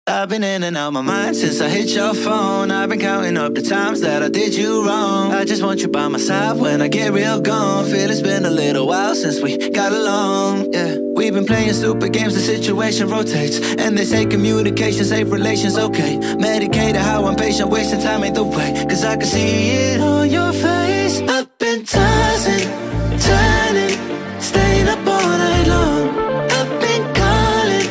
I've been in and out my mind since I hit your phone. I've been counting up the times that I did you wrong. I just want you by my side when I get real gone. Feel it's been a little while since we got along, yeah. We've been playing stupid games, the situation rotates. And they say communication, safe relations, okay. Medicated how I'm patient, wasting time ain't the way. Cause I can see it on your face. I've been tossing, turning, staying up all night long. I've been calling,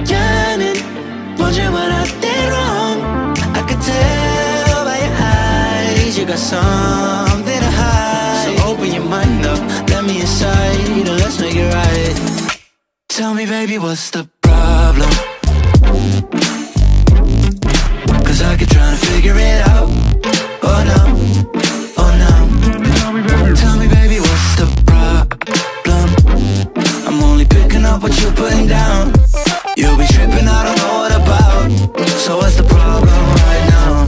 yearning, wondering what I did wrong. I could tell by your eyes you got something to hide. So open your mind up, let me inside, and let's make it right. Tell me, baby, what's the problem? Cause I keep trying to figure it out. Oh no, oh no. Tell me, baby, what's the problem? I'm only picking up what you're putting down. You'll be tripping, I don't know what about. So what's the problem right now?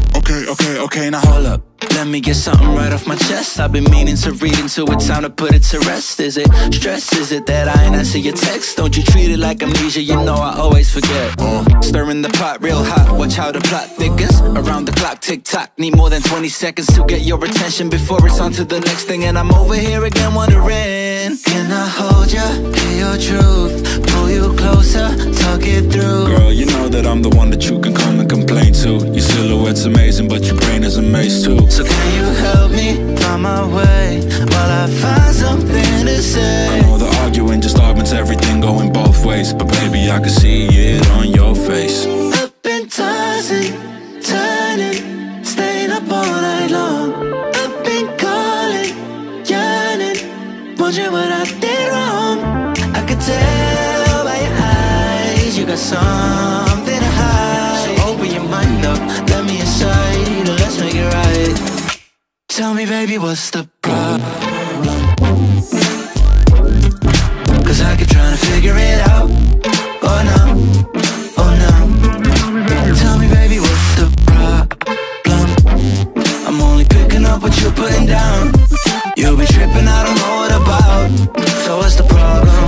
Okay, now hold up. Let me get something right off my chest. I've been meaning to read into it, time to put it to rest. Is it stress? Is it that I ain't answer your text? Don't you treat it like amnesia, you know I always forget. Stirring the pot real hot, watch how the plot thickens. Around the clock, tick-tock, need more than 20 seconds to get your attention before it's on to the next thing. And I'm over here again wondering, can I hold ya, hear your truth, pull you closer, talk it through? Girl, you know that I'm the one that you can come and complain to. Your silhouette's amazing, but your brain is a maze too. So can you help me find my way while I find something to say? I know the arguing just augments everything going both ways, but baby, I can see it on your face. I've been tossing, turning, staying up all night long. I've been calling, yearning, wondering what I did wrong. I could tell by your eyes you got something to hide. So open your mind up, let me inside, and let's make it right. Tell me, baby, what's the problem? Cause I keep trying to figure it out. Oh no, oh no. Tell me, baby, what's the problem? I'm only picking up what you're putting down. You'll be tripping, I don't know what about. So what's the problem